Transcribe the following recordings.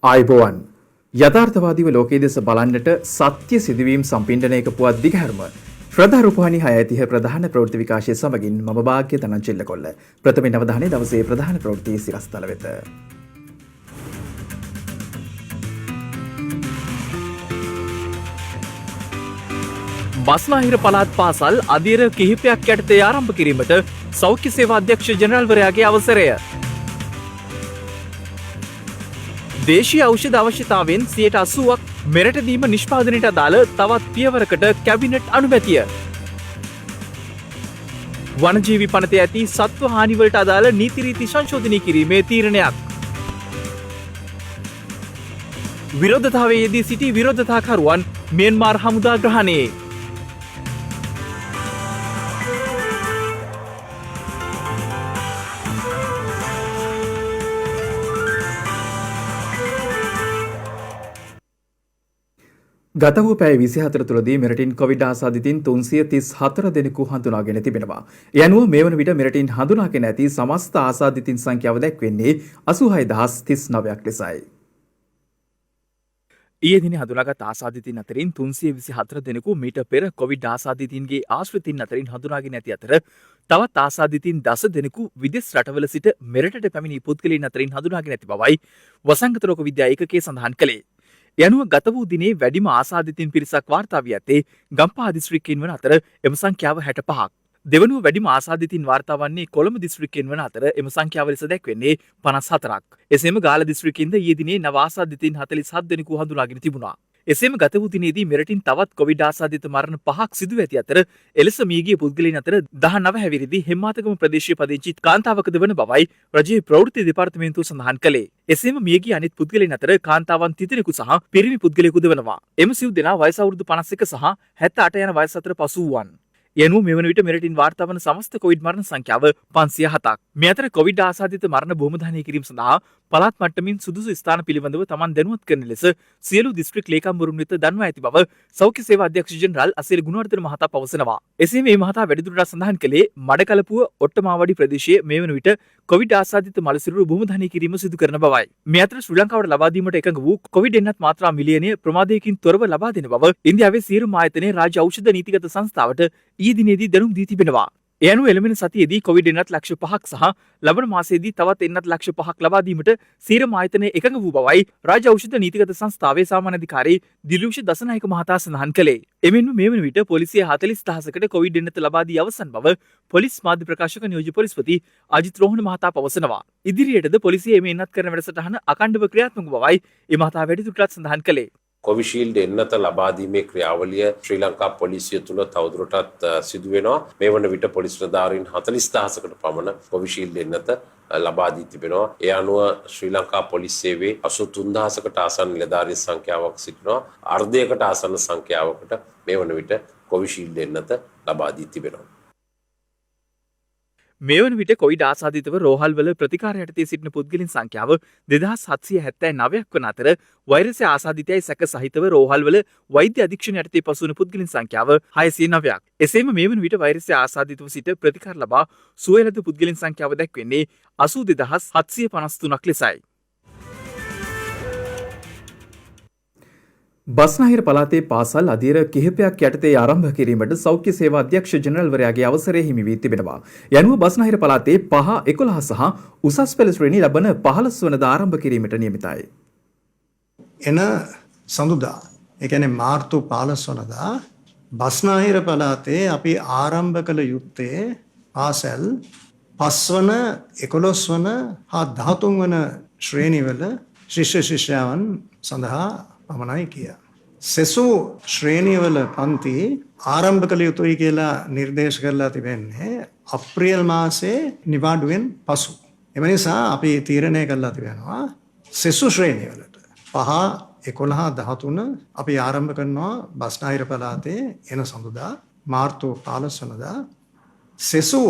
ආයුබෝවන් යථාර්ථවාදීව ලෝකයේ දෙස බලන්නට සත්‍ය සිදුවීම් සම්පින්ඩනයක පුවත් දිගහැරම ශ්‍රද්ධා රූපවාහිනී 6:30 ප්‍රධාන ප්‍රවෘත්ති විකාශය සමගින් මම භාග්‍ය තනංචිල්ල කොල්ල ප්‍රථමයෙන් අවධානය දවසේ ප්‍රධාන ප්‍රවෘත්ති සිරස්තල වෙත. බස්නාහිර පළාත් පාසල් අධීර කිහිපයක් යටතේ ආරම්භ කිරීමට සෞඛ්‍ය සේවා අධ්‍යක්ෂ ජෙනරාල්වරයාගේ අවසරය. දේශීය ඖෂධ අවශ්‍යතාවෙන් 80%ක් මෙරට දීම නිෂ්පාදනයට අදාළ තවත් පියවරකට කැබිනට් අනුමැතිය. වනජීවි පනතේ ඇති සත්ව හානිවලට අදාළ නීති රීති සංශෝධනය කිරීමේ තීරණයක්. විරෝධතාවයේ යෙදී සිටි විරෝධතාකරුවන් මියන්මාර් හමුදා ග්‍රහණයේ. ගත වූ පැය 24 තුළදී මෙරටින් කොවිඩ් ආසාදිතින් 334 දෙනෙකු හඳුනාගෙන තිබෙනවා. ඒ අනුව මේ වන විට මෙරටින් හඳුනාගෙන ඇති සමස්ත ආසාදිතින් සංඛ්‍යාව දැක්වෙන්නේ 86039ක් ලෙසයි. ඊයේ දින හඳුනාගත් ආසාදිතින් අතරින් 324 දෙනෙකු මීට පෙර කොවිඩ් ආසාදිතින්ගේ ආශ්‍රිතින් අතරින් හඳුනාගෙන ඇති අතර තවත් ආසාදිතින් 10 දෙනෙකු විදෙස් රටවල සිට මෙරටට පැමිණි පුද්ගලයන් අතරින් හඳුනාගෙන ඇති බවයි වසංගත රෝග විද්‍යා ඒකකයේ සඳහන් කළේ. යනුව ගත වූ දිනේ වැඩිම ආසාදිතින් පිරිසක් වාර්තා වී ඇත්තේ ගම්පහ දිස්ත්‍රික්කයෙන් වන අතර එම සංඛ්‍යාව 65ක්. දෙවනුව වැඩිම ආසාදිතින් වාර්තා වන්නේ කොළඹ දිස්ත්‍රික්කයෙන් වන අතර එම සංඛ්‍යාව ලෙස දැක්වෙන්නේ 54ක්. එසේම ගාල්ල දිස්ත්‍රික්කයෙන්ද ඊයේ දිනේ නව ආසාදිතින් 47 දෙනෙකු හඳුනාගෙන තිබුණා. එසේම ගත වූ දිනේදී මෙරටින් තවත් කොවිඩ් ආසාදිත මරණ 5ක් සිදු ඇති අතර එලෙස මියගිය පුද්ගලයන් අතර 19 හැවිරිදි හෙම්මාතගම ප්‍රදේශීය පදිංචි කාන්තාවකද වන බවයි රජයේ ප්‍රවෘත්ති දෙපාර්තමේන්තුව සඳහන් කළේ. එසේම මියගිය අනිත් පුද්ගලයන් අතර කාන්තාවන් 30 දෙනෙකු සහ පිරිමි පුද්ගලයෙකුද වනවා. එම සිව් දෙනා වයස අවුරුදු 51 සහ 78 යන වයස අතර පසු වූවන්. යනුව මෙවන විට මෙරටින් වාර්තා වන සමස්ත කොවිඩ් මරණ සංඛ්‍යාව 507ක්. මේ අතර කොවිඩ් ආසාදිත මරණ බොහොමදානය කිරීම සඳහා පළාත් මට්ටමින් සුදුසු ස්ථාන පිළිබඳව තමන් දැනුවත් කරන ලෙස සියලු දිස්ත්‍රික් ලේකම්වරුන් වෙත දන්වා ඇති බව සෞඛ්‍ය සේවා අධ්‍යක්ෂ ජෙනරාල් අසීල ගුණවර්ධන මහතා පවසනවා. එසේ මේ මහතා වැඩිදුරටත් සඳහන් කළේ මඩකලපුව ඔට්ටමාවඩි ප්‍රදේශයේ මේ වන විට කොවිඩ් ආසාදිත මළසිරුරු බොහොමදානය කිරීම සිදු කරන බවයි. මේ අතර ශ්‍රී ලංකාවට ලබා දීමට එකඟ වූ කොවිඩ් එන්නත් මාත්‍රා මිලියනය ප්‍රමාදයකින් තොරව ලබා දෙන බව ඉන්දියාවේ සියලුම ආයතනයේ රාජ්‍ය ඖෂධ නීතිගත සංස්ථාවට ඊයේ දිනේදී දැනුම් දී තිබෙනවා. ඒ අනුව එළඹෙන සතියේදී කොවිඩ් එන්නත් ලක්ෂ 5ක් සහ ලබන මාසයේදී තවත් එන්නත් ලක්ෂ 5ක් ලබා දීමට සියලුම ආයතන එකඟ වූ බවයි රාජ්‍ය ඖෂධ නීතිගත සංස්ථාවේ සාමාන්‍ය අධිකාරී දිලුෂ දසනායක මහතා සඳහන් කළේ. එමෙන්ම මේ වන විට පොලිසිය 40000කට කොවිඩ් එන්නත ලබා දී අවසන් බව පොලිස් මාධ්‍ය ප්‍රකාශක නියෝජ්‍ය පොලිස්පති අජිත් රෝහණ මහතා පවසනවා. ඉදිරියටද පොලිසිය මේ එන්නත් කරන වැඩසටහන අඛණ්ඩව ක්‍රියාත්මක බවයි ඒ මහතා වැඩිදුරටත් සඳහන් කළේ. කොවිෂීල්ඩ් එන්නත ලබා දීමේ ක්‍රියාවලිය ශ්‍රී ලංකා පොලිසිය තුළ තවදුරටත් සිදු වෙනවා. මේ වන විට පොලිස් නිලධාරීන් 40000කට පමණ කොවිෂීල්ඩ් එන්නත ලබා දී තිබෙනවා. ඒ අනුව ශ්‍රී ලංකා පොලිස් සේවයේ 83000කට ආසන්න නිලධාරීන් සංඛ්‍යාවක් සිටිනවා. අර්ධයකට ආසන්න සංඛ්‍යාවකට මේ වන විට කොවිෂීල්ඩ් එන්නත ලබා දී තිබෙනවා. මේ වන විට කොවිඩ් ආසාදිතව රෝහල් වල ප්‍රතිකාර යටතේ සිටින පුද්ගලයන් සංඛ්‍යාව 2779ක් වන අතර වෛරසය ආසාදිතයයි සැක සහිතව රෝහල් වල වෛද්‍ය අධීක්ෂණ යටතේ පසු වන පුද්ගලයන් සංඛ්‍යාව 609ක්. එසේම මේ වන විට වෛරසය ආසාදිතව සිට ප්‍රතිකාර ලබා සුවය ලද පුද්ගලයන් සංඛ්‍යාව දැක්වෙන්නේ 82753ක් ලෙසයි. බස්නාහිර පළාතේ පාසල් අධීර කිහිපයක් යටතේ ආරම්භ කිරීමට සෞඛ්‍ය සේවා අධ්‍යක්ෂ ජෙනරාල්වරයාගේ අවසරය හිමි වී තිබෙනවා. යනුව බස්නාහිර පළාතේ 5, 11 සහ උසස් පෙළ ශ්‍රේණි ලබන 15 වනදා ආරම්භ කිරීමට නියමිතයි. එන සඳුදා, ඒ කියන්නේ මාර්තු 15 වනදා බස්නාහිර පළාතේ අපි ආරම්භ කළ යුත්තේ පාසල් 5 වන, 11 වන හා 13 වන ශ්‍රේණිවල ශිෂ්‍ය ශිෂ්‍යාවන් සඳහා පමණයි කියා. සෙසු ශ්‍රේණිවල පන්ති ආරම්භ කළ යුතුයි කියලා නිර්දේශ කරලා තිබෙන්නේ අප්‍රේල් මාසයේ නිවාඩුවෙන් පසු. එම නිසා අපි තීරණය කරලා තිබෙනවා සෙසු ශ්‍රේණිවලට 5, 11, 13 අපි ආරම්භ කරනවා බස්නාහිර පළාතේ එන සඳුදා මාර්තු 15 වනදා. සෙසු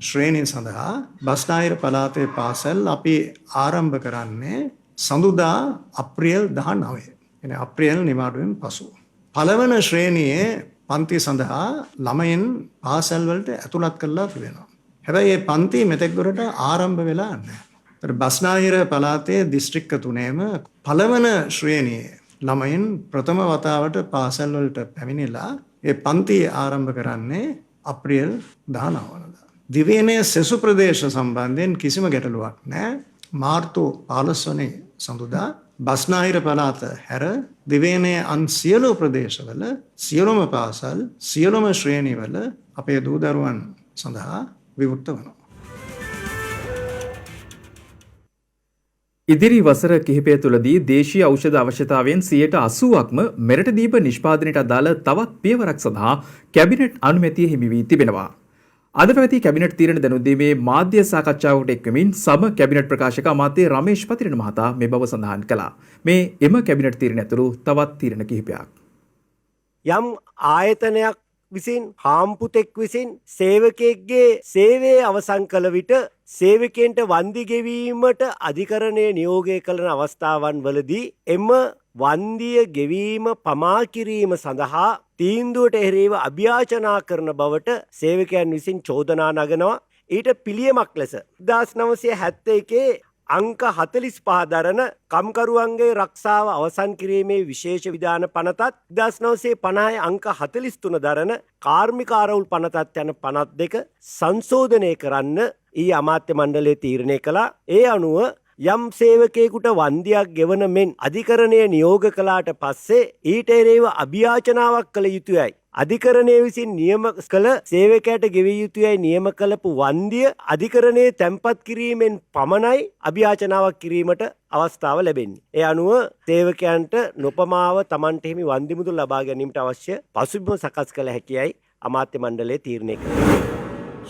ශ්‍රේණිය සඳහා බස්නාහිර පළාතේ පාසල් අපි ආරම්භ කරන්නේ සඳුදා අප්‍රේල් 19. එන අප්‍රේල් නිවාඩුවෙන් පසු. පළවන ශ්‍රේණියේ පන්ති සඳහා ළමයින් පාසල් වලට ඇතුළත් කරලා තිබෙනවා. හැබැයි මේ පන්ති මෙතෙක් දුරට ආරම්භ වෙලා නැහැ. බස්නාහිර පළාතේ දිස්ත්‍රික්ක තුනේම පළවන ශ්‍රේණියේ ළමයින් ප්‍රථම වතාවට පාසල් වලට පැමිණිලා ඒ පන්ති ආරම්භ කරන්නේ අප්‍රේල් 19 වනදා. දිවයිනේ සෙසු ප්‍රදේශ සම්බන්ධයෙන් කිසිම ගැටලුවක් නැහැ. මාර්තු 15 වන සඳුදා බස්නාහිර පළාත හැර දිවයිනේ අන් සියලු ප්‍රදේශවල සියලුම පාසල් සියලුම ශ්‍රේණිවල අපේ දූ දරුවන් සඳහා විවෘත වෙනවා. ඉදිරි වසර කිහිපය තුළදී දේශීය ඖෂධ අවශ්‍යතාවයෙන් 80%ක්ම මෙරට දීප නිෂ්පාදනයට අදාළ තවත් පියවරක් සඳහා කැබිනට් අනුමැතිය හිමි වී තිබෙනවා. අද පැවති කැබිනට් තීරණ දැනුම්දීමේ මාධ්‍ය සාකච්ඡාවකට එක්වමින් සම කැබිනට් ප්‍රකාශක අමාත්‍ය රමේෂ් පතිරණ මහතා මේ බව සඳහන් කළා. මේ එම කැබිනට් තීරණ ඇතුළු තවත් තීරණ කිහිපයක්. යම් ආයතනයක් විසින් හාම්පුතෙක් විසින් සේවකයෙක්ගේ සේවය අවසන් කළ විට සේවකයන්ට වන්දි ගෙවීමට අධිකරණය නියෝගය කළන අවස්ථාවන් වලදී එම වන්දිය ගෙවීම පමා කිරීම සඳහා තීන්දුවට එරෙහිව අභියාචනා කරන බවට සේවකයන් විසින් චෝදනා නගනවා. ඊට පිළියමක් ලෙස 1971 අංක 45 දරන කම්කරුවන්ගේ රක්ෂාව අවසන් කිරීමේ විශේෂ විධාන පනතත් 1950 අංක 43 දරන කාර්මික ආරවුල් පනතත් යන පනත් දෙක සංශෝධනය කරන්න ඊ අමාත්‍ය මණ්ඩලය තීරණය කළා. ඒ අනුව යම් සේවකයෙකුට වන්දියක් ගෙවන මෙන් අධිකරණය නියෝග කළාට පස්සේ ඊට එරෙහිව අභියාචනාවක් කළ යුතුයයි. අධිකරණය විසින් නියම කළ සේවකයාට ගෙවිය යුතුයයි නියම කළපු වන්දිය අධිකරණයේ තැන්පත් කිරීමෙන් පමණයි අභියාචනාවක් කිරීමට අවස්ථාව ලැබෙන්නේ. ඒ අනුව සේවකයන්ට නොපමාව Tamante හිමි වන්දි මුදල් ලබා ගැනීමට අවශ්‍ය පසුබිම සකස් කළ හැකියයි අමාත්‍ය මණ්ඩලය තීරණය කළා.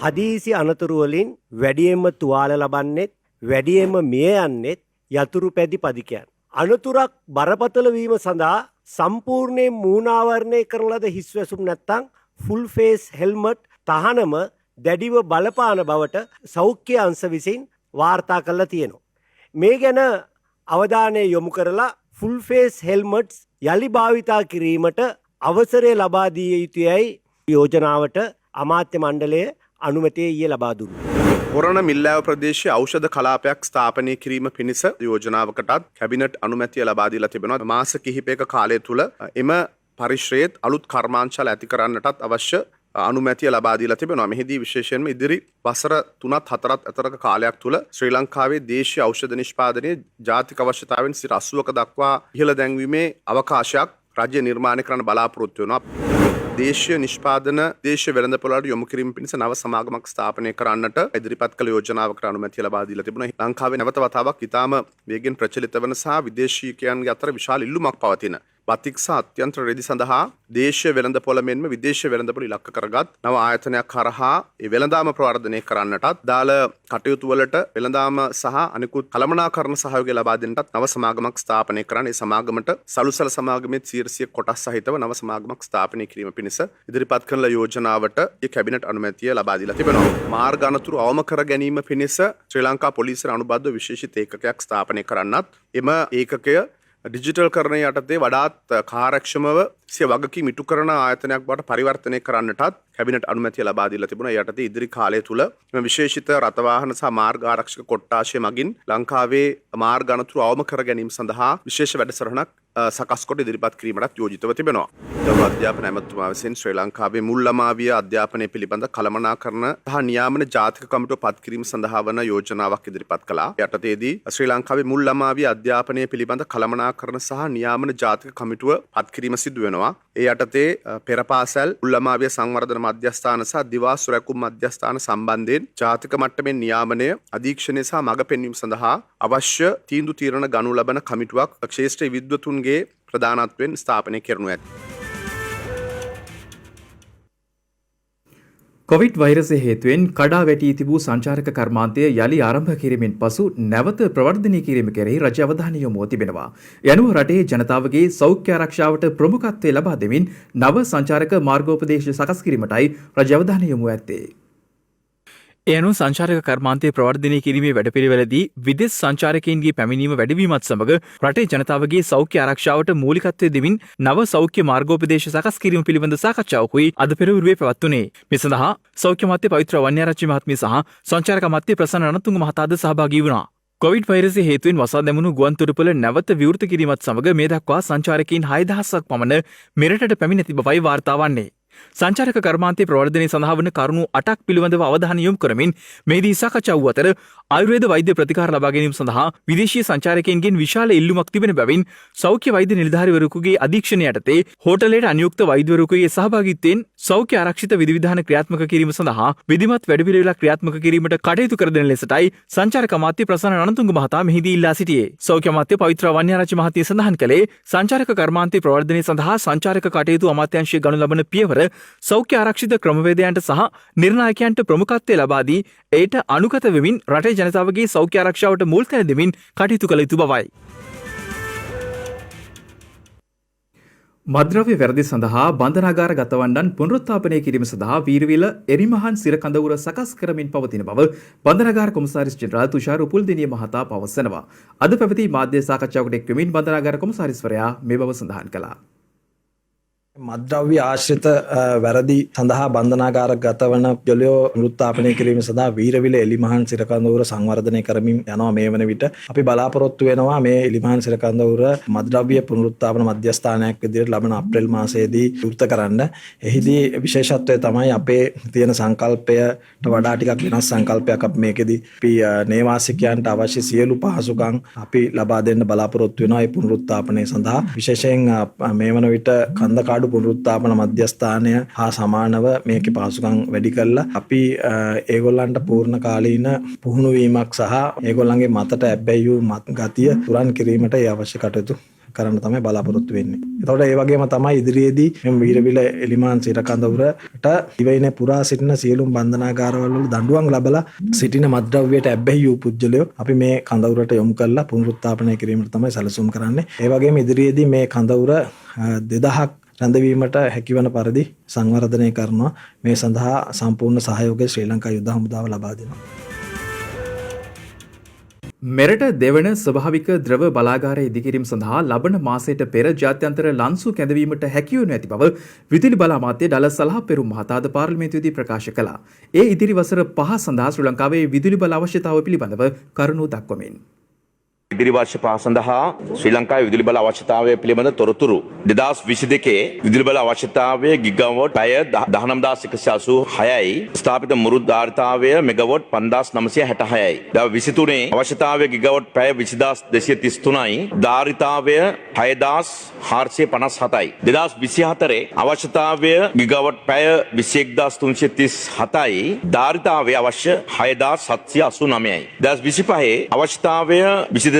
හදිසි අනතුරු වලින් වැඩියෙන්ම තුවාල ලබන්නේත් වැඩියෙන්ම මිය යන්නේත් යතුරු පැදි පදිකයන්. අනතුරක් බරපතල වීම සඳහා සම්පූර්ණයෙන් මූණාවරණය කරන ලද හිස් වැසුම් නැත්තම් ෆුල් ෆේස් හෙල්මට් තහනම දැඩිව බලපාන බවට සෞඛ්‍ය අංශ විසින් වාර්තා කරලා තියෙනවා. මේ ගැන අවධානය යොමු කරලා ෆුල් ෆේස් හෙල්මට්ස් යලි භාවිතා කිරීමට අවසරය ලබා දිය යුතුයයි යෝජනාවට අමාත්‍ය මණ්ඩලය අනුමැතිය ඊයේ ලබා දුන්නා. හොරණ මිල්ලාව ප්‍රදේශයේ ඖෂධ කලාපයක් ස්ථාපනය කිරීම පිණිස යෝජනාවකටත් කැබිනට් අනුමැතිය ලබා දීලා තිබෙනවා. මාස කිහිපයක කාලය තුල එම පරිශ්‍රයේත් අලුත් කර්මාංශල ඇති කරන්නටත් අවශ්‍ය අනුමැතිය ලබා දීලා තිබෙනවා. මෙහිදී විශේෂයෙන්ම ඉදිරි වසර 3-4 අතරක කාලයක් තුල ශ්‍රී ලංකාවේ දේශීය ඖෂධ නිෂ්පාදනයේ ජාතික අවශ්‍යතාවෙන් 80% දක්වා ඉහළ දැන්වීමේ අවකාශයක් රාජ්‍ය නිර්මාණය කරන්න බලාපොරොත්තු වෙනවා. දේශීය නිෂ්පාදන දේශීය වෙළඳපොළට යොමු කිරීම පිණිස නව සමාගමක් ස්ථාපනය කරන්නට ඉදිරිපත් කළ යෝජනාවකට අනුමැතිය ලබා දීලා තිබුණා. ලංකාවේ නැවත වතාවක් ඉතාම වේගෙන් ප්‍රචලිත වන සහ විදේශීකයන්ගේ අතර විශාල ඉල්ලුමක් පවතින බතික් සහ අත්‍යන්ත රෙදි සඳහා දේශීය වෙළඳපොළ මෙන්ම විදේශීය වෙළඳපොළ ඉලක්ක කරගත් නව ආයතනයක් කරහා ඒ වෙළඳාම ප්‍රවර්ධනය කරන්නටත් දාල කටයුතු වලට වෙළඳාම සහ අනිකුත් කළමනාකරණ සහයෝගය ලබා දෙන්නටත් නව සමාගමක් ස්ථාපනය කරන්න. ඒ සමාගමට සලුසල සමාගමේ 100 කොටස් සහිතව නව සමාගමක් ස්ථාපනය කිරීම පිණිස ඉදිරිපත් කරන යෝජනාවට ඒ කැබිනට් අනුමැතිය ලබා දීලා තිබෙනවා. මාර්ග අනතුරු අවම කර ගැනීම පිණිස ශ්‍රී ලංකා පොලිසියට අනුබද්ධ විශේෂිත ඒකකයක් ස්ථාපනය කරන්නත් එම ඒකකය ඩිජිටල් කරණය යටතේ වඩාත් කාර්යක්ෂමව සිය වගකීම් ඉටු කරන ආයතනයක් බවට පරිවර්තනය කරන්නටත් කැබිනට් අනුමැතිය ලබා දීලා තිබුණා. ඒ යටතේ ඉදිරි කාලය තුල මෙම විශේෂිත රථවාහන සහ මාර්ග ආරක්ෂක කොට්ටාශය මගින් ලංකාවේ මාර්ග අනතුරු අවම කර ගැනීම සඳහා විශේෂ වැඩසටහනක් සකස් කොට ඉදිරිපත් කිරීමටත් යෝජිතව තිබෙනවා. ගෞරව අධ්‍යාපන ඇමතුමා විසින් ශ්‍රී ලංකාවේ මුල් ළමාවිය අධ්‍යාපනය පිළිබඳ කළමනාකරණ සහ නියාමන ජාතික කමිටුව පත් කිරීම සඳහා වන යෝජනාවක් ඉදිරිපත් කළා. යටතේදී ශ්‍රී ලංකාවේ මුල් ළමාවිය අධ්‍යාපනය පිළිබඳ කළමනාකරණ සහ නියාමන ජාතික කමිටුව පත් කිරීම සිදු වෙනවා. ඒ යටතේ පෙර පාසල් මුල් ළමාවිය සංවර්ධන මධ්‍යස්ථාන සහ දිවා සුරැකුම් මධ්‍යස්ථාන සම්බන්ධයෙන් ජාතික මට්ටමේ නියාමනය අධීක්ෂණය සහ මඟ පෙන්වීම සඳහා අවශ්‍ය තීන්දුව තීරණ ගනු ලබන කමිටුවක් ක්ෂේත්‍රීය විද්වතුන්ගේ ප්‍රධානත්වයෙන් ස්ථාපනය කරනු ඇත. කොවිඩ් වෛරසය හේතුවෙන් කඩා වැටී තිබූ සංචාරක කර්මාන්තය යළි ආරම්භ කිරීමෙන් පසු නැවත ප්‍රවර්ධනය කිරීම කෙරෙහි රජ අවධානය යොමුව තිබෙනවා. යනුව රටේ ජනතාවගේ සෞඛ්‍ය ආරක්ෂාවට ප්‍රමුඛත්වය ලබා දෙමින් නව සංචාරක මාර්ගෝපදේශ සකස් කිරීමටයි රජ අවධානය යොමු ඇත්තේ. ඒ අනුව සංචාරක කර්මාන්තය ප්‍රවර්ධනය කිරීමේ වැඩපිළිවෙලදී විදේශ සංචාරකයන්ගේ පැමිණීම වැඩිවීමත් සමග රටේ ජනතාවගේ සෞඛ්‍ය ආරක්ෂාවට මූලිකත්වය දෙමින් නව සෞඛ්‍ය මාර්ගෝපදේශ සකස් කිරීම පිළිබඳ සාකච්ඡාවකුයි අද පෙරවරුවේ පැවැත්වුණේ. මේ සඳහා සෞඛ්‍ය අමාත්‍ය පවිත්‍ර වන්‍යාරච්චි මහත්මිය සහ සංචාරක අමාත්‍ය ප්‍රසන්න රණතුංග මහතාද සහභාගී වුණා. කොවිඩ් වෛරසය හේතුවෙන් වසා දැමුණු ගුවන්තොටුපළ නැවත විවෘත කිරීමත් සමග මේ දක්වා සංචාරකයින් 6000ක් පමණ මෙරටට පැමිණ ඇති බවයි වාර්තා වන්නේ. සංචාරක කර්මාන්තයේ ප්‍රවර්ධනය සඳහා වන කරුණු 8ක් පිළිබඳව අවධානය යොමු කරමින් මෙහිදී සාකච්ඡා වූ අතර ආයුර්වේද වෛද්‍ය ප්‍රතිකාර ලබා ගැනීම සඳහා විදේශීය සංචාරකයින්ගෙන් විශාල ඉල්ලුමක් තිබෙන බැවින් සෞඛ්‍ය වෛද්‍ය නිලධාරීවරයෙකුගේ අධීක්ෂණය යටතේ හෝටලයට අනියුක්ත වෛද්‍යවරයෙකුගේ සහභාගීත්වයෙන් සෞඛ්‍ය ආරක්ෂිත විධිවිධාන ක්‍රියාත්මක කිරීම සඳහා විධිමත් වැඩපිළිවෙලක් ක්‍රියාත්මක කිරීමට කටයුතු කර දෙන ලෙසටයි සංචාරක අමාත්‍ය ප්‍රසන්න රණතුංග මහතා මෙහිදී ඉල්ලා සිටියේ. සෞඛ්‍ය අමාත්‍ය පවිත්‍ර වන්‍යාරච්චි මහත්මිය සඳහන් කළේ සංචාරක කර්මාන්තයේ ප්‍රවර්ධනය සඳහා සංචාරක කටයුතු අමාත්‍යාංශයේ ගනු ලබන පියවර සෞඛ්‍ය ආරක්ෂිත ක්‍රමවේදයන්ට සහ නිර්ණායකයන්ට ප්‍රමුඛත්වය ලබා දී එයට අනුගත වෙමින් රටේ ජනතාවගේ සෞඛ්‍ය ආරක්ෂාවට මුල් තැන දෙමින් කටයුතු කළ යුතු බවයි. මද්‍රව්‍ය වැරදි සඳහා බන්ධනාගාර ගතවන්නන් පුනරුත්ථාපනය කිරීම සඳහා වීරවිල එරිමහන් සිර කඳවුර සකස් කරමින් පවතින බව බන්ධනාගාර කොමසාරිස් ජෙනරාල් තුෂාර උපුල්දිනිය මහතා පවසනවා. අද පැවති මාධ්‍ය සාකච්ඡාවකට එක් වෙමින් බන්ධනාගාර කොමසාරිස්වරයා මේ බව සඳහන් කළා. මද්‍රව්‍ය ආශ්‍රිත වැරදි සඳහා බන්ධනාගාර ගතවන පුද්ගලයෝ මෘත්‍යාපනය කිරීම සඳහා වීරවිල එලිමහන් සිරකඳවුර සංවර්ධනය කරමින් යනවා. මේ වන විට අපි බලාපොරොත්තු වෙනවා මේ එලිමහන් සිරකඳවුර මද්‍රව්‍ය පුනරුත්ථාපන මධ්‍යස්ථානයක් විදිහට ලබන අප්‍රේල් මාසයේදී විවෘත කරන්න. එහිදී විශේෂත්වය තමයි අපේ තියෙන සංකල්පයට වඩා ටිකක් වෙනස් සංකල්පයක් අපි මේකෙදී අපි නේවාසිකයන්ට අවශ්‍ය සියලු පහසුකම් අපි ලබා දෙන්න බලාපොරොත්තු වෙනවා. ඒ පුනරුත්ථාපනය සඳහා විශේෂයෙන් මේ වන විට කන්දකාඩු පුනරුත්ථාපන මධ්‍යස්ථානය හා සමානව මේකේ පහසුකම් වැඩි කරලා අපි ඒගොල්ලන්ට පූර්ණ කාලීන පුහුණුවීමක් සහ ඒගොල්ලන්ගේ මතට ඇබ්බැහි වූ ගතිය තුරන් කිරීමට ඒ අවශ්‍ය කටයුතු කරන්න තමයි බලාපොරොත්තු වෙන්නේ. එතකොට ඒ වගේම තමයි ඉදිරියේදී මේ වීරවිල එලිමාන් සිරකඳවුරට දිවයිනේ පුරා සිටින සියලුම බන්ධනාගාරවල දඬුවම් ලැබලා සිටින මද්ද්‍රව්‍යයට ඇබ්බැහි වූ පුද්ගලයෝ අපි මේ කඳවුරට යොමු කරලා පුනරුත්ථාපනය කිරීමට තමයි සැලසුම් කරන්නේ. ඒ වගේම ඉදිරියේදී මේ කඳවුර 2000ක් රැඳවීමට හැකිවන පරිදි සංවර්ධනය කරනවා. මේ සඳහා සම්පූර්ණ සහයෝගය ශ්‍රී ලංකා යුද හමුදාව ලබා දෙනවා. මෙරට දෙවන ස්වභාවික ද්‍රව බලාගාරය ඉදිකිරීම සඳහා ලබන මාසයට පෙර ජාත්‍යන්තර ලන්සු කැඳවීමට හැකිවනු ඇති බව විදුලි බල අමාත්‍ය ඩලස් සලහපෙරුම් මහතා ද පාර්ලිමේන්තුවේදී ප්‍රකාශ කළා. ඒ ඉදිරි වසර 5 සඳහා ශ්‍රී ලංකාවේ විදුලි බල අවශ්‍යතාව පිළිබඳව කරුණු දක්වමින් ඉදිරි වර්ෂ 5 සඳහා ශ්‍රී ලංකාවේ විදුලි බල අවශ්‍යතාවය පිළිබඳ තොරතුරු 2022 විදුලි බල අවශ්‍යතාවය ගිගාවොට් පැය 19186යි ස්ථාපිත මුරු ධාරිතාවය මෙගාවොට් 5966යි. 2023 අවශ්‍යතාවය ගිගාවොට් පැය 20233යි ධාරිතාවය 6457යි. 2024 අවශ්‍යතාවය ගිගාවොට් පැය 21337යි ධාරිතාවය අවශ්‍ය 6789යි. 2025 අවශ්‍යතාවය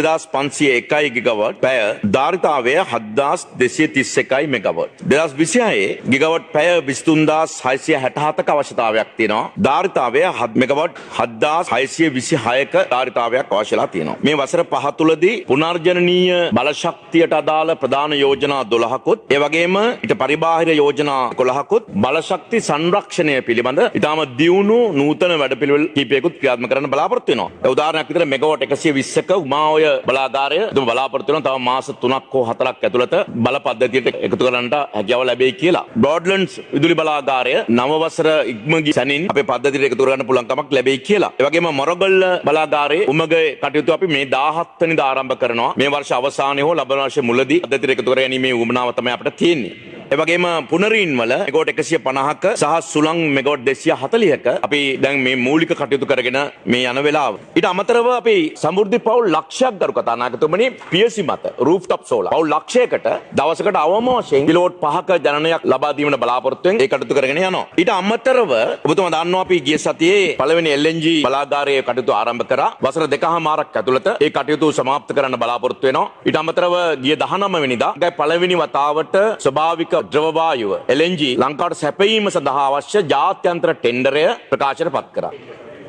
22501 ගිගාවොට් පැය ධාරිතාවය 7231 මෙගාවොට්. 2026 ගිගාවොට් පැය 23667ක අවශ්‍යතාවයක් තියෙනවා. ධාරිතාවය මෙගාවොට් 7626ක ධාරිතාවයක් අවශ්‍යලා තියෙනවා. මේ වසර 5 තුලදී පුනර්ජනනීය බල ශක්තියට අදාළ ප්‍රධාන යෝජනා 12කුත් ඒ වගේම ඊට පරිබාහිර යෝජනා 11කුත් බල ශක්ති සංරක්ෂණය පිළිබඳ ඊටම දියුණු නූතන වැඩපිළිවෙළ කිහිපයකුත් ක්‍රියාත්මක කරන්න බලාපොරොත්තු වෙනවා. උදාහරණයක් විදිහට මෙගාවොට් 120ක උමාඔය බලාගාරය බලාපොරොත්තු වෙනවා තව මාස 3ක් හෝ 4ක් ඇතුළත බල පද්ධතියට එකතු කරන්නට හැකියාව ලැබෙයි කියලා. බ්‍රෝඩ්ලන්ඩ්ස් විදුලි බලාගාරය නව වසර ඉක්ම ගිය සැනින් අපේ පද්ධතියට එකතු කරගන්න පුළුවන් කමක් ලැබෙයි කියලා. ඒ වගේම මොරගොල්ල බලාගාරයේ උමගේ කටයුතු අපි මේ 17 වෙනිදා ආරම්භ කරනවා. මේ වර්ෂ අවසානයේ හෝ ලබන වර්ෂ මුලදී පද්ධතියට එකතු කර ගැනීමේ උවමනාව තමයි අපිට තියෙන්නේ. ඒ වගේම පුනරීන් වල මෙගාවොට් 150ක සහ සුළං මෙගාවොට් 240ක අපි දැන් මේ මූලික කටයුතු කරගෙන මේ යන වෙලාව. ඊට අමතරව අපි සමෘද්ධි පවුල් ලක්ෂයක් ගරු කතානායකතුමනි පියසි මත රූෆ්ටොප් සෝලාර් පවුල් ලක්ෂයකට දවසකට අවම වශයෙන් කිලෝවොට් 5ක ජනනයක් ලබා දීමට බලාපොරොත්තු වෙන ඒ කටයුතු කරගෙන යනවා. ඊට අමතරව ඔබතුමා දන්නවා අපි ගිය සතියේ පළවෙනි LNG බලාගාරයේ කටයුතු ආරම්භ කරා. වසර 2කමාරක් ඇතුළත ඒ කටයුතු સમાપ્ત කරන්න බලාපොරොත්තු වෙනවා. ඊට අමතරව ගිය 19 වෙනිදා පළවෙනි වතාවට ස්වභාවික ද්‍රව වායුව LNG ලංකාවට සැපයීම සඳහා අවශ්‍ය ජාත්‍යන්තර ටෙන්ඩරය ප්‍රකාශයට පත් කරා.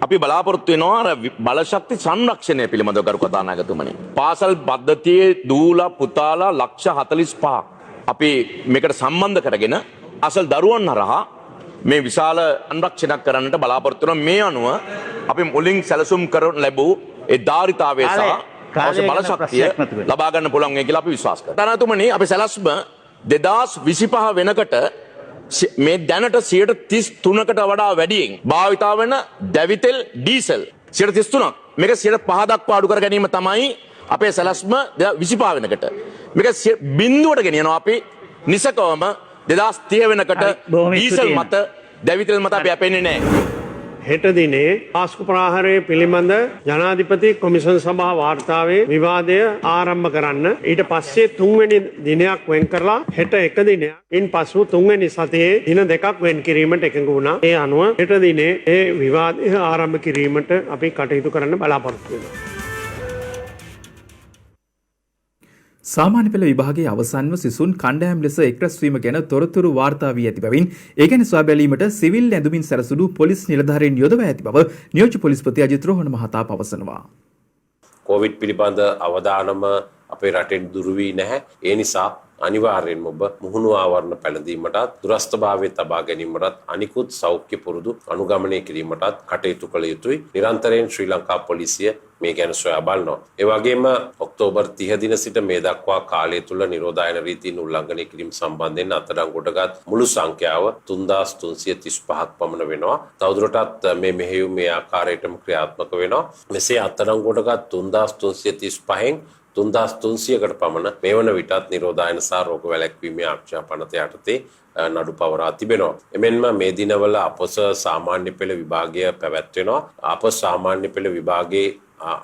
අපි බලාපොරොත්තු වෙනවා අර බලශක්ති සංරක්ෂණය පිළිබඳව කරු කතානායකතුමනි. පාසල් පද්ධතියේ දූලා පුතාලා ලක්ෂ 45ක් අපි මේකට සම්බන්ධ කරගෙන අසල් දරුවන් හරහා මේ විශාල සංරක්ෂණයක් කරන්නට බලාපොරොත්තු වෙනවා. මේ අනුව අපි මුලින් සැලසුම් කරන ලැබූ ඒ ධාරිතාවය සහ අවශ්‍ය බලශක්තිය ලබා ගන්න පුළුවන් කියලා අපි විශ්වාස කරනවා. කතානායකතුමනි අපි සැලැස්ම 2025 වෙනකට මේ දැනට 133කට වඩා වැඩියෙන් භාවිතා වෙන දැවිතෙල් ඩීසල් 133ක් මේක 5% දක්වා අඩු කර ගැනීම තමයි අපේ සැලැස්ම 2025 වෙනකට. මේක බිඳුවට ගෙනියනවා අපි නිසකවම 2030 වෙනකට ඩීසල් මත දැවිතෙල් මත අපි අපෙන්නේ නැහැ. හෙට දිනේ පාස්කු ප්‍රාහාරය පිළිබඳ ජනාධිපති කොමිෂන් සභා වාර්තාවේ විවාදය ආරම්භ කරන්න. ඊට පස්සේ 3 වෙනි දිනයක් වෙන් කරලා හෙට එක දිනයක්. ඉන් පසු 3 වෙනි සතියේ දින දෙකක් වෙන් කිරීමට එකඟ වුණා. ඒ අනුව හෙට දිනේ ඒ විවාදය ආරම්භ කිරීමට අපි කටයුතු කරන්න බලාපොරොත්තු වෙනවා. සාමාන්‍ය පෙළ විභාගයේ අවසන්ව සිසුන් කණ්ඩායම් ලෙස එක්රැස්වීම ගැන තොරතුරු වාර්තා වී ඇති බැවින් ඒ ගැන සොයා බැලීමට සිවිල් ඇඳුමින් සැරසුණු පොලිස් නිලධාරීන් යොදවා ඇති බව නියෝජ්‍ය පොලිස්පති අජිත් රෝහණ මහතා පවසනවා. කොවිඩ් පිළිබඳ අවධානම අපේ රටෙන් දුරු වී නැහැ. ඒ නිසා අනිවාර්යෙන්ම ඔබ මුහුණු ආවරණ පැළඳීමටත් දුරස්ථභාවයේ තබා ගැනීමටත් අනිකුත් සෞඛ්‍ය පුරුදු අනුගමනය කිරීමටත් කටයුතු කළ යුතුයි. නිරන්තරයෙන් ශ්‍රී ලංකා පොලිසිය මේ ගැන සොයා බලනවා. ඒ වගේම ඔක්තෝබර් 30 දින සිට මේ දක්වා කාලය තුල නිරෝධායන රීතීන් උල්ලංඝනය කිරීම සම්බන්ධයෙන් අත්අඩංගුවටගත් මුළු සංඛ්‍යාව 3335ක් පමණ වෙනවා. තවදුරටත් මේ මෙහෙයුම් මේ ආකාරයටම ක්‍රියාත්මක වෙනවා. මෙසේ අත්අඩංගුවටගත් 3335න් 3300කට පමණ මේ වන විටත් නිරෝධායන සහ රෝග වැළැක්වීමේ ආරක්ෂා පනත යටතේ නඩු පවරා තිබෙනවා. එමෙන්ම මේ දිනවල අපොස සාමාන්‍ය පෙළ විභාගය පැවැත්වෙනවා. අපොස සාමාන්‍ය පෙළ විභාගයේ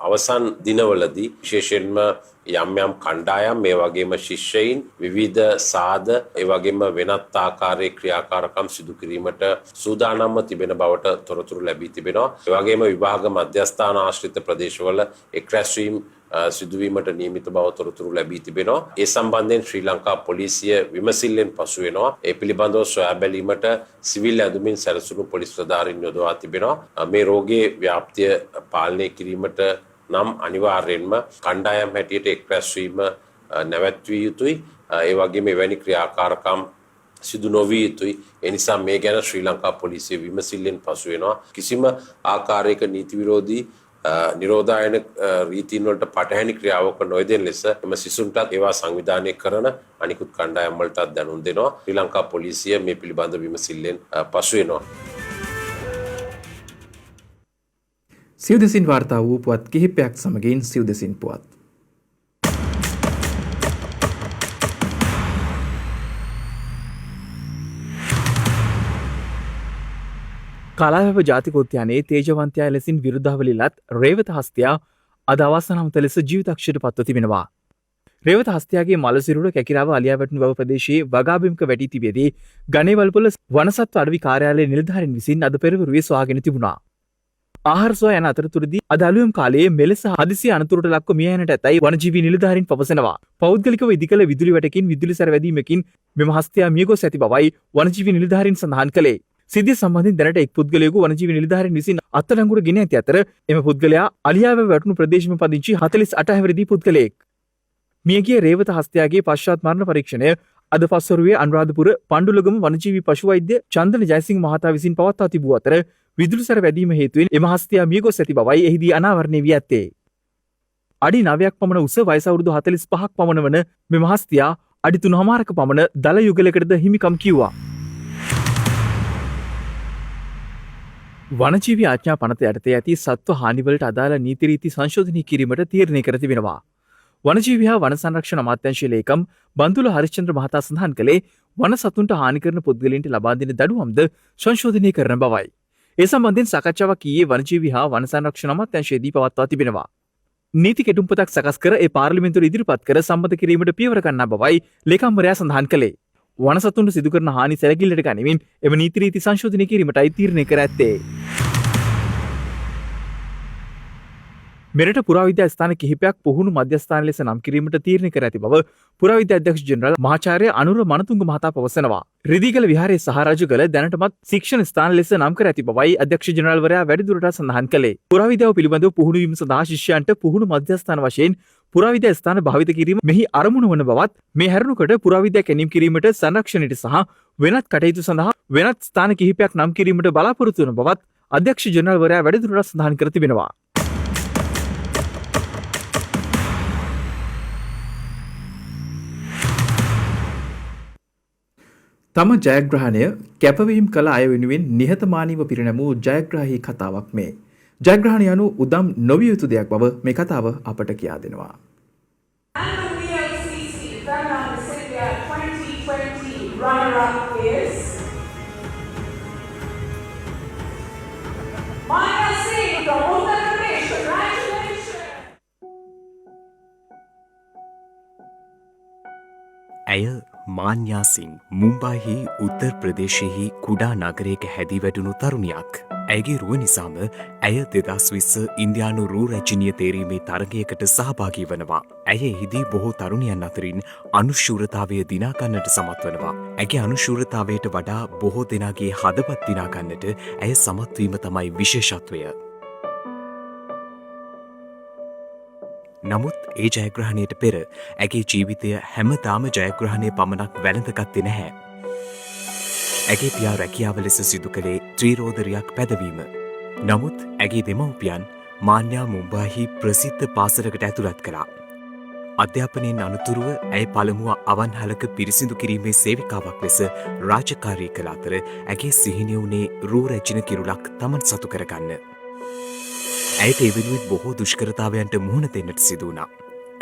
අවසන් දිනවලදී විශේෂයෙන්ම යම් යම් කණ්ඩායම් මේ වගේම ශිෂ්‍යයින් විවිධ සාද ඒ වගේම වෙනත් ආකාරයේ ක්‍රියාකාරකම් සිදු කිරීමට සූදානම්ව තිබෙන බවට තොරතුරු ලැබී තිබෙනවා. ඒ වගේම විභාග මධ්‍යස්ථාන ආශ්‍රිත ප්‍රදේශවල එක්රැස්වීම් සිදුවීමට නියමිත බව තොරතුරු ලැබී තිබෙනවා. ඒ සම්බන්ධයෙන් ශ්‍රී ලංකා පොලිසිය විමසිල්ලෙන් පසු වෙනවා. ඒ පිළිබඳව සොයා බැලීමට සිවිල් ඇඳුමින් සැරසුණු පොලිස් නිලධාරීන් යොදවා තිබෙනවා. මේ රෝගයේ ව්‍යාප්තිය පාලනය කිරීමට නම් අනිවාර්යෙන්ම කණ්ඩායම් හැටියට එක්රැස්වීම නැවැත්විය යුතුයි. ඒ වගේම එවැනි ක්‍රියාකාරකම් සිදු නොවිය යුතුයි. ඒ නිසා මේ ගැන ශ්‍රී ලංකා පොලිසිය විමසිල්ලෙන් පසු වෙනවා. කිසිම ආකාරයක නීති විරෝධී නිරෝධායන රීතීන් වලට පටහැනි ක්‍රියාවක නොයදෙන ලෙස එම සිසුන්ටත් ඒවා සංවිධානය කරන අනිකුත් කණ්ඩායම් වලටත් දැනුම් දෙනවා. ශ්‍රී ලංකා පොලිසිය මේ පිළිබඳ විමසිල්ලෙන් පසු වෙනවා. සිව්දෙසින් වාර්තා වූ පුවත් කිහිපයක් සමගින් සිව්දෙසින් පුවත්. කලාවැව ජාතිකෝද්‍යානයේ තේජවන්තයා ලෙසින් විරුද්ධවලිලත් රේවත හස්තයා අද අවසානමත ලෙස ජීවිතක්ෂයට පත්ව තිබෙනවා. රේවත හස්තයාගේ මලසිරුර කැකිරාව අලියාවැටුණු බව ප්‍රදේශයේ වගාබිම්ක වැටී තිබෙදී ගණේවල්පොළ වනසත්ව අඩවි කාර්යාලයේ නිලධාරීන් විසින් අද පෙරවරුවේ සොයාගෙන තිබුණා. ආහාර සොයා යන අතරතුරදී අද අලුයම් කාලයේ මෙලෙස හදිසි අනතුරට ලක්ව මිය යන්නට ඇතැයි වනජීවී නිලධාරීන් පවසනවා. පෞද්ගලිකව ඉදිකළ විදුලි වැටකින් විදුලි සැර වැදීමකින් මෙම හස්තයා මිය ගොස් ඇති බවයි වනජීවී නිලධාරීන් සඳහන් කළේ. සිද්ධිය සම්බන්ධයෙන් දැනට එක් පුද්ගලයෙකු වනජීවී නිලධාරීන් විසින් අත්අඩංගුවට ගෙන ඇති අතර එම පුද්ගලයා අලියාවැව වැටුණු ප්‍රදේශෙම පදිංචි 48 හැවිරිදි පුද්ගලයෙක්. මියගිය රේවත හස්තයාගේ පශ්චාත් මරණ පරීක්ෂණය අද පස්වරුවේ අනුරාධපුර පණ්ඩුලගම වනජීවී පශු වෛද්‍ය චන්දන ජයසිංහ මහතා විසින් පවත්වා තිබූ අතර විදුලි සැර වැදීම හේතුවෙන් එම හස්තයා මිය ගොස් ඇති බවයි එහිදී අනාවරණය වී ඇත්තේ. අඩි 9ක් පමණ උස වයස අවුරුදු 45ක් පමණ වන මෙම හස්තයා අඩි 3.5ක පමණ දල යුගලයකටද හිමිකම් කිව්වා. වනජීවී ආඥා පනත යටතේ ඇති සත්ව හානිවලට අදාළ නීති රීති සංශෝධනය කිරීමට තීරණය කර තිබෙනවා. වනජීවී හා වන සංරක්ෂණ අමාත්‍යාංශයේ ලේකම් බන්තුල හරිශ්චන්ද්‍ර මහතා සඳහන් කළේ වන සතුන්ට හානි කරන පුද්ගලයන්ට ලබා දෙන දඩුවම්ද සංශෝධනය කරන බවයි. ඒ සම්බන්ධයෙන් සාකච්ඡාවක් ඊයේ වනජීවී හා වන සංරක්ෂණ අමාත්‍යාංශයේදී පවත්වා තිබෙනවා. නීති කෙටුම්පතක් සකස් කර ඒ පාර්ලිමේන්තුවට ඉදිරිපත් කර සම්මත කිරීමට පියවර ගන්නා බවයි ලේකම්වරයා සඳහන් කළේ. වනසතුන්ට සිදු කරන හානි සැලකිල්ලට ගනිමින් එම නීති රීති සංශෝධනය කිරීමටයි තීරණය කර ඇත්තේ. මෙරට පුරාවිද්‍යා ස්ථාන කිහිපයක් පුහුණු මධ්‍යස්ථාන ලෙස නම් කිරීමට තීරණය කර ඇති බව පුරාවිද්‍යා අධ්‍යක්ෂ ජෙනරාල් මහාචාර්ය අනුර මනතුංග මහතා පවසනවා. රිදීගල විහාරයේ සහ රජගල දැනටමත් ශික්ෂණ ස්ථාන ලෙස නම් කර ඇති බවයි අධ්‍යක්ෂ ජෙනරාල්වරයා වැඩිදුරටත් සඳහන් කළේ. පුරාවිද්‍යාව පිළිබඳව පුහුණු වීම සඳහා ශිෂ්‍යයන්ට පුහුණු මධ්‍යස්ථාන වශයෙන් පුරාවිද්‍යා ස්ථාන භාවිත කිරීම මෙහි අරමුණ වන බවත් මේ හැරුණුකට පුරාවිද්‍යා කැණීම් කිරීමට සංරක්ෂණයට සහ වෙනත් කටයුතු සඳහා වෙනත් ස්ථාන කිහිපයක් නම් කිරීමට බලාපොරොත්තු වන බවත් අධ්‍යක්ෂ ජෙනරාල්වරයා වැඩිදුරටත් සඳහන් කර තිබෙනවා. තම ජයග්‍රහණය කැපවීම් කළ අය වෙනුවෙන් නිහතමානීව පිරිනැමූ ජයග්‍රාහී කතාවක් මේ. ජයග්‍රහණය යනු උදම් නොවිය යුතු දෙයක් බව මේ කතාව අපට කියා දෙනවා. Runner-up is Maya Singh from Uttar Pradesh. Congratulations! ඇය මාන්‍යා සිං මුම්බායිහි උත්තර ප්‍රදේශයෙහි කුඩා නගරයක හැදී වැඩුණු තරුණියක්. ඇයගේ රුව නිසාම ඇය 2020 ඉන්දියානු රූ රැජිනිය තේරීමේ තරගයකට සහභාගී වනවා. ඇය එහිදී බොහෝ තරුණියන් අතරින් අනුශූරතාවය දිනාගන්නට සමත් වනවා. ඇගේ අනුශූරතාවයට වඩා බොහෝ දෙනාගේ හදවත් දිනාගන්නට ඇය සමත්වීම තමයි විශේෂත්වය. නමුත් ඒ ජයග්‍රහණයට පෙර ඇගේ ජීවිතය හැමදාම ජයග්‍රහණය පමණක් වැළඳගත්තේ නැහැ. ඇගේ පියා රැකියාව ලෙස සිදු කළේ ත්‍රීරෝදරයක් පැදවීම. නමුත් ඇගේ දෙමව්පියන් මාන්‍යා මුම්බායිහි ප්‍රසිද්ධ පාසලකට ඇතුළත් කළා. අධ්‍යාපනයෙන් අනතුරුව ඇය පළමුව අවන්හලක පිරිසිදු කිරීමේ සේවිකාවක් ලෙස රාජකාරී කළ අතර ඇගේ සිහිනය වුණේ රූ රැජින කිරුලක් තමන් සතු කරගන්න. ඇයට ඒ වෙනුවෙන් බොහෝ දුෂ්කරතාවයන්ට මුහුණ දෙන්නට සිදු වුණා.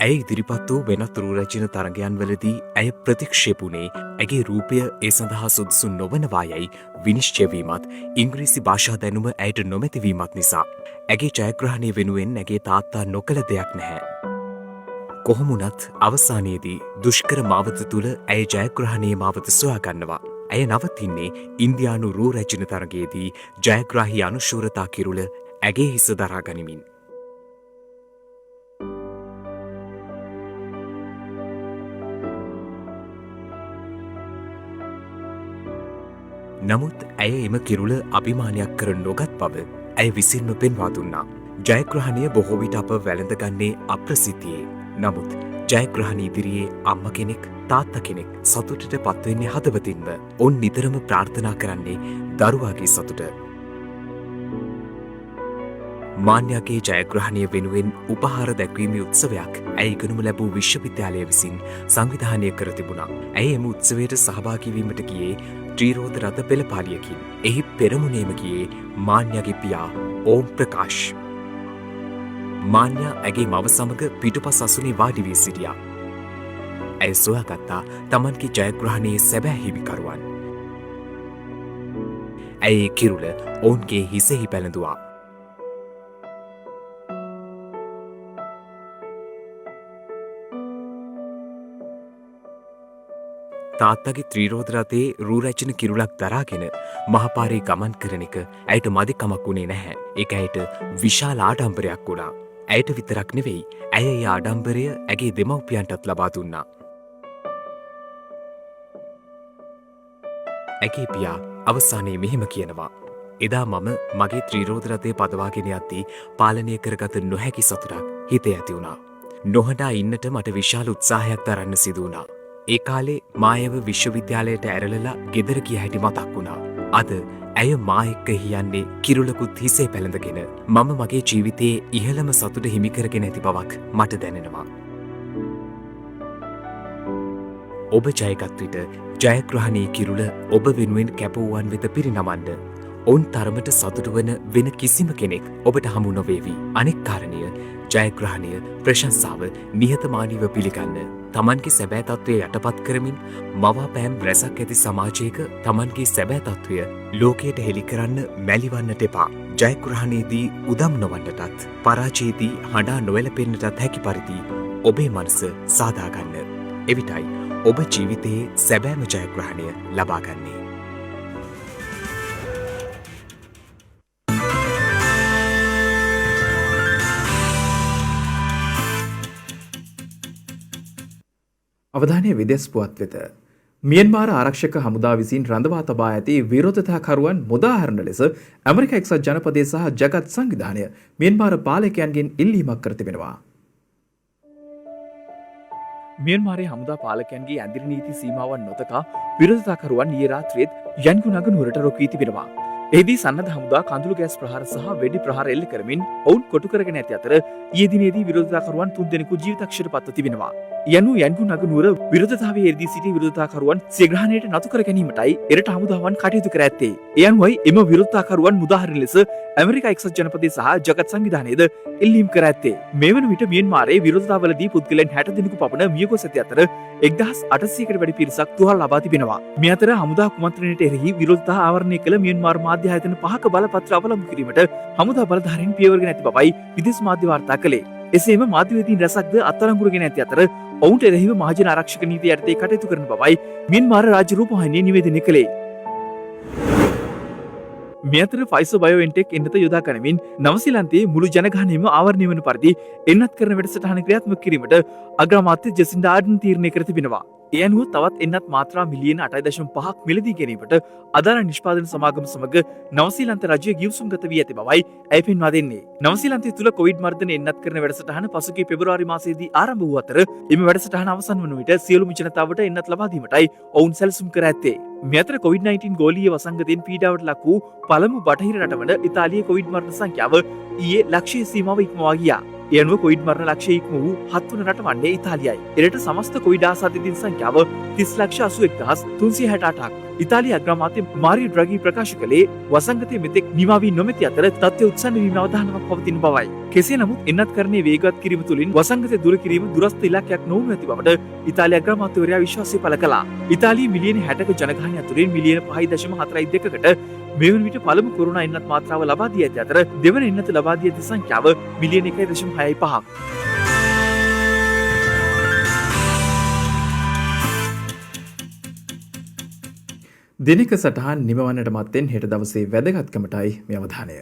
ඇය ඉදිරිපත් වූ වෙනත් රූ රැජින තරගයන්වලදී ඇය ප්‍රතික්ෂේප වුණේ ඇගේ රූපය ඒ සඳහා සුදුසු නොවනවා යයි විනිශ්චය වීමත් ඉංග්‍රීසි භාෂා දැනුම ඇයට නොමැති වීමත් නිසා. ඇගේ ජයග්‍රහණය වෙනුවෙන් ඇගේ තාත්තා නොකළ දෙයක් නැහැ. කොහොමුණත් අවසානයේදී දුෂ්කර මාවත තුළ ඇය ජයග්‍රහණයේ මාවත සොයාගන්නවා. ඇය නවතින්නේ ඉන්දියානු රූ රැජින තරගයේදී ජයග්‍රාහී අනුශූරතා කිරුළ ඇගේ හිස දරා ගනිමින්. නමුත් ඇය එම කිරුළ අභිමානයක් කර නොගත් බව ඇය විසින්ම පෙන්වා දුන්නා. ජයග්‍රහණය බොහෝ විට අප වැළඳගන්නේ අප්‍රසිද්ධියේ. නමුත් ජයග්‍රහණ ඉදිරියේ අම්ම කෙනෙක් තාත්තා කෙනෙක් සතුටට පත්වෙන්නේ හදවතින්ම. ඔවුන් නිතරම ප්‍රාර්ථනා කරන්නේ දරුවාගේ සතුට. මාන්‍යාගේ ජයග්‍රහණය වෙනුවෙන් උපහාර දැක්වීමේ උත්සවයක් ඇය ඉගෙනුම ලැබූ විශ්වවිද්‍යාලය විසින් සංවිධානය කර තිබුණා. ඇය එම උත්සවයට සහභාගී වීමට ගියේ ත්‍රීරෝද රථ පෙළපාලියකින්. එහි පෙරමුණේම ගියේ මාන්‍යාගේ පියා ඕම් ප්‍රකාශ්. මාන්‍යා ඇගේ මව සමග පිටුපස් අසුනේ වාඩි වී සිටියා. ඇය සොයාගත්තා තමන්ගේ ජයග්‍රහණයේ සැබෑ හිමිකරුවන්. ඇය ඒ කිරුළ ඔවුන්ගේ හිසෙහි පැළඳුවා. තාත්තගේ ත්‍රීරෝද රථයේ රූ රැජින කිරුලක් දරාගෙන මහපාරේ ගමන් කරන එක ඇයට මදිකමක් වුණේ නැහැ. ඒක ඇයට විශාල ආඩම්බරයක් වුණා. ඇයට විතරක් නෙවෙයි, ඇය ඒ ආඩම්බරය ඇගේ දෙමව්පියන්ටත් ලබා දුන්නා. ඇගේ පියා අවසානයේ මෙහෙම කියනවා. එදා මම මගේ ත්‍රීරෝද රථය පදවාගෙන යද්දී පාලනය කරගත නොහැකි සතුටක් හිතේ ඇති වුණා. නොහඬා ඉන්නට මට විශාල උත්සාහයක් දරන්න සිදු වුණා. ඒ කාලේ මායව විශ්වවිද්‍යාලයට ඇරලලා ගෙදර ගිය හැටි මතක් වුණා. අද ඇය මා එක්ක හියන්නේ කිරුලකුත් හිසේ පැළඳගෙන. මම මගේ ජීවිතයේ ඉහළම සතුට හිමි කරගෙන ඇති බවක් මට දැනෙනවා. ඔබ ජයගත් විට ජයග්‍රහණයේ කිරුල ඔබ වෙනුවෙන් කැපවුවන් වෙත පිරිනමන්න. ඔවුන් තරමට සතුටු වන වෙන කිසිම කෙනෙක් ඔබට හමු නොවේවි. අනෙක් කාරණය ජයග්‍රහණය ප්‍රශංසාව නිහතමානීව පිළිගන්න. තමන්ගේ සැබෑ තත්ත්වය යටපත් කරමින් මවාපෑම් රැසක් ඇති සමාජයක තමන්ගේ සැබෑ තත්ත්වය ලෝකයට හෙළි කරන්න මැලිවන්නට එපා. ජයග්‍රහණයේදී උදම් නොවන්නටත් පරාජයේදී හඬා නොවැළපෙන්නටත් හැකි පරිදි ඔබේ මනස සාදාගන්න. එවිටයි ඔබ ජීවිතයේ සැබෑම ජයග්‍රහණය ලබාගන්නේ. අවධානය විදෙස් පුවත් වෙත. මියන්මාර ආරක්ෂක හමුදා විසින් රඳවා තබා ඇති විරෝධතාකරුවන් මුදාහරණ ලෙස ඇමරික එක්සත් ජනපදය සහ ජගත් සංවිධානය මියන්මාර පාලකයන්ගෙන් ඉල්ලීමක් කර තිබෙනවා. මියන්මාරයේ හමුදා පාලකයන්ගේ ඇඳිරි නීති සීමාවන් නොතකා විරෝධතාකරුවන් ඊයේ රාත්‍රියේත් යන්ගු නග නුවරට රොකී තිබෙනවා. එහිදී සන්නද්ධ හමුදා කඳුළු ගෑස් ප්‍රහාර සහ වෙඩි ප්‍රහාර එල්ල කරමින් ඔවුන් කොටු කරගෙන ඇති අතර ඊයේ දිනේදී විරෝධතාකරුවන් 3 දෙනෙකු ජීවිතක්ෂයට පත්ව තිබෙනවා. යනු යන්පු නගනුවර විරෝධතාවයේ යෙදී සිටි විරෝධතාකරුවන් සිය ග්‍රහණයට නතු කර ගැනීමටයි එරට හමුදාවන් කටයුතු කර ඇත්තේ. ඒ අනුවයි එම විරෝධතාකරුවන් මුදාහරින ලෙස ඇමරිකා එක්සත් ජනපදයේ සහ ජගත් සංවිධානයේද ඉල්ලීම් කර ඇත්තේ. මේ වන විට මියන්මාරයේ විරෝධතාවලදී පුද්ගලයන් 60 දෙනෙකු පමණ මිය ගොස් ඇති අතර 1800කට වැඩි පිරිසක් තුවාල ලබා තිබෙනවා. මේ අතර හමුදා කුමන්ත්‍රණයට එරෙහි විරෝධතා ආවරණය කළ මියන්මාර් මාධ්‍ය ආයතන 5ක බලපත්‍ර අවලංගු කිරීමට හමුදා බලධාරීන් පියවරගෙන ඇති බවයි විදේශ මාධ්‍ය වාර්තා කළේ. එසේම මාධ්‍යවේදීන් රැසක්ද අත්අඩංගුවටගෙන ඇති අතර ඔවුන්ට එරෙහිව මහජන ආරක්ෂක නීතිය යටතේ කටයුතු කරන බවයි මියන්මාර රාජ්‍ය රූපවාහිනිය නිවේදනය කළේ. මේ අතර ෆයිසර් බයෝඑන්ටෙක් එන්නත යොදා ගනිමින් නවසීලන්තයේ මුළු ජනගහනයම ආවරණය වන පරිදි එන්නත් කරන වැඩසටහන ක්‍රියාත්මක කිරීමට අග්‍රාමාත්‍ය ජෙසින්ඩා ආඩන් තීරණය කර තිබෙනවා. ඒ අනුව තවත් එන්නත් මාත්‍රා මිලියන 8.5ක් මිලදී ගැනීමට අදාළ නිෂ්පාදන සමාගම සමග නවසීලන්ත රජය ගිවිසුම් ගත වී ඇති බවයි ඇය පෙන්වා දෙන්නේ. නවසීලන්තය තුළ කොවිඩ් මර්ධන එන්නත් කරන වැඩසටහන පසුගිය පෙබරවාරි මාසයේදී ආරම්භ වූ අතර එම වැඩසටහන අවසන් වන විට සියලුම ජනතාවට එන්නත් ලබා දීමටයි ඔවුන් සැලසුම් කර ඇත්තේ. මේ අතර කොවිඩ්-19 ගෝලීය වසංගතයෙන් පීඩාවට ලක් වූ පළමු බටහිර රට වන ඉතාලියේ කොවිඩ් මරණ සංඛ්‍යාව ඊයේ ලක්ෂයේ සීමාව ඉක්මවා ගියා. ඒ අනුව කොවිඩ් මරණ ලක්ෂය ඉක්ම වූ 7 වන රට වන්නේ ඉතාලියයි. එරට සමස්ත කොවිඩ් ආසාදිතයින් සංඛ්‍යාව 30,81,368ක්. ඉතාලිය අග්‍රාමාත්‍ය මාරියෝ ඩ්‍රැගි ප්‍රකාශ කළේ වසංගතය මෙතෙක් නිවා වී නොමැති අතර තත්ත්වය උත්සන්න වීම අවධානමක් පවතින බවයි. කෙසේ නමුත් එන්නත් කරන්නේ වේගවත් කිරීම තුළින් වසංගතය දුරු කිරීම දුරස්ථ ඉලක්කයක් නොවනු ඇති බවට ඉතාලිය අග්‍රාමාත්‍යවරයා විශ්වාසය පළ කළා. ඉතාලියේ මිලියන 60ක ජනගහනය අතුරින් මිලියන 5.42කට මේ වන විට පළමු කොරෝනා එන්නත් මාත්‍රාව ලබා දී ඇති අතර දෙවන එන්නත ලබා දී ඇති සංඛ්‍යාව මිලියන 1.65ක්. දිනක සටහන් නිමවන්නට මත්තෙන් හෙට දවසේ වැදගත්කමටයි මේ අවධානය.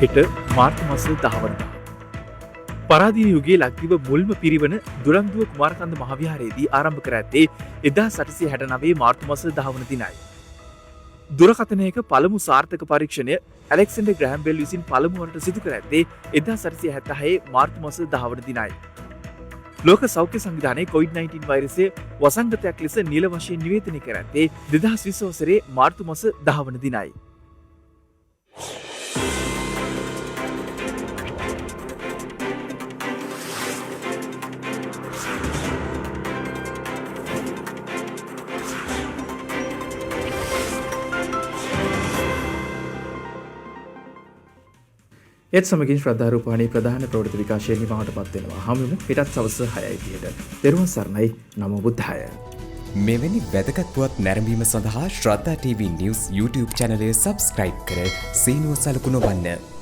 හෙට මාර්තු මාස 10 වනදා පරාදීන යුගයේ ලක්දිව මුල්ම පිරිවන දුරන්දුව කුමාරකන්ද මහවිහාරයේදී ආරම්භ කර ඇත්තේ 1869 මාර්තු මාස 10 වන දිනයි. දුරකථනයක පළමු සාර්ථක පරීක්ෂණය ඇලෙක්සැන්ඩර් ග්‍රෑම් බෙල් විසින් පළමු වරට සිදු කර ඇත්තේ 1876 මාර්තු මාස 10 වන දිනයි. ලෝක සෞඛ්‍ය සංවිධානයේ කොවිඩ්-19 වෛරසය වසංගතයක් ලෙස නිල වශයෙන් නිවේදනය කර ඇත්තේ 2020 වසරේ මාර්තු මාස 10 වන දිනයි. ඒත් සමගින් ශ්‍රද්ධාරූපවාහිනී ප්‍රධාන ප්‍රවෘත්ති විකාශය නිමවට පත් වෙනවා. හමුවෙමු හෙටත් සවස් 6:00 දරුවන් සරණයි. නමෝ බුද්ධාය. මෙවැනි වැදගත් පුවත් නැරඹීම සඳහා ශ්‍රද්ධා TV News YouTube චැනලය සබස්ක්‍රයිබ් කර සීනුව සලකුණු වන්න.